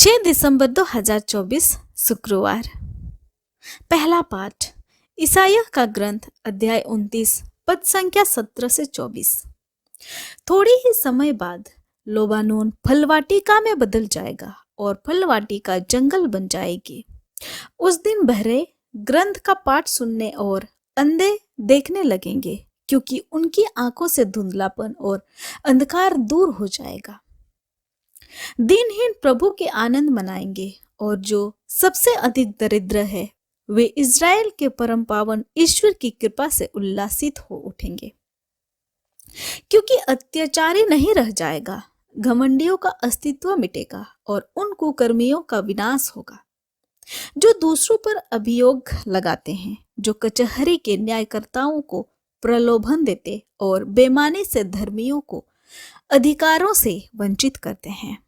6 दिसंबर 2024 शुक्रवार। पहला पाठ ईसायाह का ग्रंथ अध्याय 29 पद संख्या 17 से 24। थोड़ी ही समय बाद लोबानोन फलवाटिका में बदल जाएगा और फलवाटिका जंगल बन जाएगी। उस दिन बहरे ग्रंथ का पाठ सुनने और अंधे देखने लगेंगे, क्योंकि उनकी आंखों से धुंधलापन और अंधकार दूर हो जाएगा। दिनहीन प्रभु के आनंद मनाएंगे और जो सबसे अधिक दरिद्र है वे इज़राइल के परम पावन ईश्वर की कृपा से उल्लासित हो उठेंगे, क्योंकि अत्याचारी नहीं रह जाएगा, घमंडियों का अस्तित्व मिटेगा और उन कुकर्मियों का विनाश होगा जो दूसरों पर अभियोग लगाते हैं, जो कचहरी के न्यायकर्ताओं को प्रलोभन देते और बेईमानी से धर्मियों को अधिकारों से वंचित करते हैं।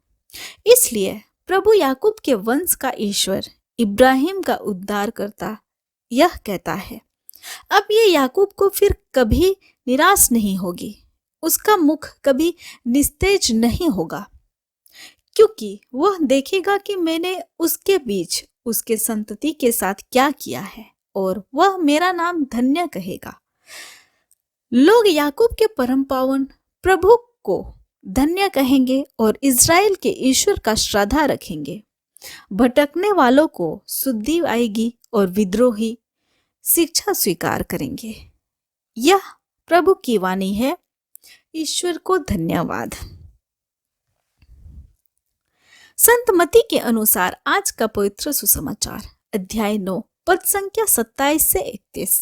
इसलिए प्रभु याकूब के वंश का ईश्वर, इब्राहिम का उद्धार करता यह कहता है, अब ये याकूब को फिर कभी निराश नहीं होगी, उसका मुख कभी निस्तेज नहीं होगा, क्योंकि वह देखेगा कि मैंने उसके बीच उसके संतति के साथ क्या किया है और वह मेरा नाम धन्य कहेगा। लोग याकूब के परम पावन प्रभु को धन्य कहेंगे और इज़राइल के ईश्वर का श्रद्धा रखेंगे। भटकने वालों को शुद्धि आएगी और विद्रोही शिक्षा स्वीकार करेंगे। यह प्रभु की वाणी है। ईश्वर को धन्यवाद। संत मत्ती के अनुसार आज का पवित्र सुसमाचार अध्याय 9 पद संख्या 27 से 31।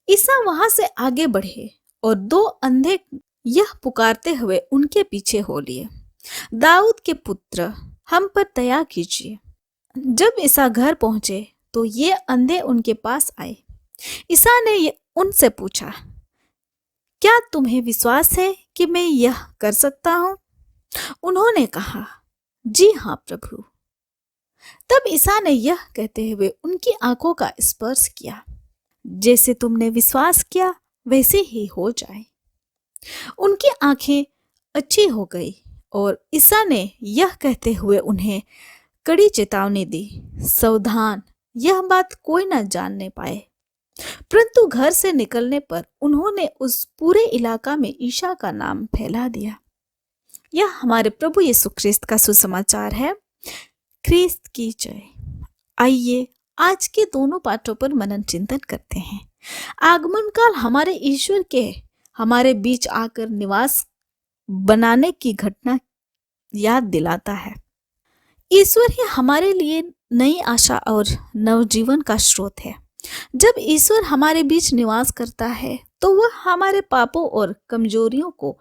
ईसा वहां से आगे बढ़े और दो अंधे यह पुकारते हुए उनके पीछे हो लिए, दाऊद के पुत्र, हम पर दया कीजिए। जब ईसा घर पहुंचे तो ये अंधे उनके पास आए। ईसा ने उनसे पूछा, क्या तुम्हें विश्वास है कि मैं यह कर सकता हूं? उन्होंने कहा, जी हाँ प्रभु। तब ईसा ने यह कहते हुए उनकी आंखों का स्पर्श किया, जैसे तुमने विश्वास किया वैसे ही हो जाए। उनकी आंखें अच्छी हो गई और ईसा ने यह कहते हुए उन्हें कड़ी चेतावनी दी, सावधान, यह बात कोई न जानने पाए। परंतु घर से निकलने पर उन्होंने उस पूरे इलाका में ईसा का नाम फैला दिया। यह हमारे प्रभु यीशु ख्रिस्त का सुसमाचार है। ख्रिस्त की जय। आइए आज के दोनों पाठों पर मनन चिंतन करते हैं। आगमन काल हमारे ईश्वर के हमारे बीच आकर निवास बनाने की घटना याद दिलाता है। ईश्वर ही हमारे लिए नई आशा और नवजीवन का स्रोत है। जब ईश्वर हमारे बीच निवास करता है तो वह हमारे पापों और कमजोरियों को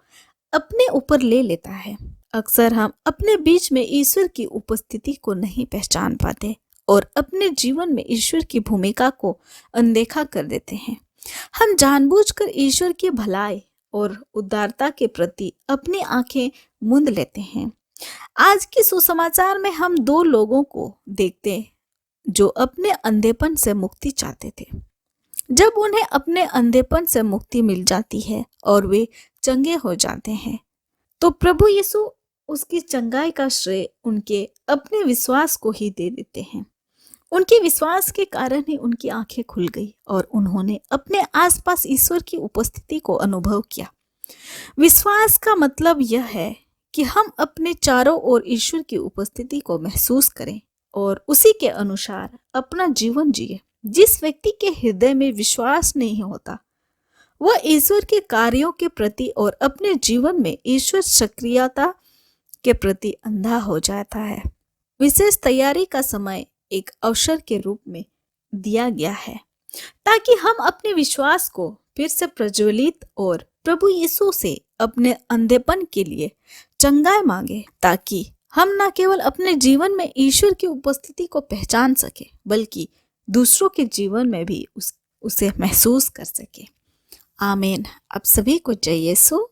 अपने ऊपर ले लेता है। अक्सर हम अपने बीच में ईश्वर की उपस्थिति को नहीं पहचान पाते और अपने जीवन में ईश्वर की भूमिका को अनदेखा कर देते हैं। हम जानबूझकर ईश्वर की भलाई और उदारता के प्रति अपनी आंखें मूंद लेते हैं। आज के सुसमाचार में हम दो लोगों को देखते हैं जो अपने अंधेपन से मुक्ति चाहते थे। जब उन्हें अपने अंधेपन से मुक्ति मिल जाती है और वे चंगे हो जाते हैं, तो प्रभु यीशु उसकी चंगाई का श्रेय उनके अपने विश्वास को ही दे देते हैं। उनके विश्वास के कारण ही उनकी आंखें खुल गई और उन्होंने अपने आसपास ईश्वर की उपस्थिति को अनुभव किया। विश्वास का मतलब यह है कि हम अपने चारों ओर ईश्वर की उपस्थिति को महसूस करें और उसी के अनुसार अपना जीवन जिए। जिस व्यक्ति के हृदय में विश्वास नहीं होता, वह ईश्वर के कार्यों के प्रति और अपने जीवन में ईश्वर सक्रियता के प्रति अंधा हो जाता है। विशेष तैयारी का समय एक अवसर के रूप में दिया गया है ताकि हम अपने विश्वास को फिर से प्रज्वलित और प्रभु यीशु से अपने अंधेपन के लिए चंगाई मांगे, ताकि हम न केवल अपने जीवन में ईश्वर की उपस्थिति को पहचान सके बल्कि दूसरों के जीवन में भी उसे महसूस कर सके। आमीन। आप सभी को जय यीशु।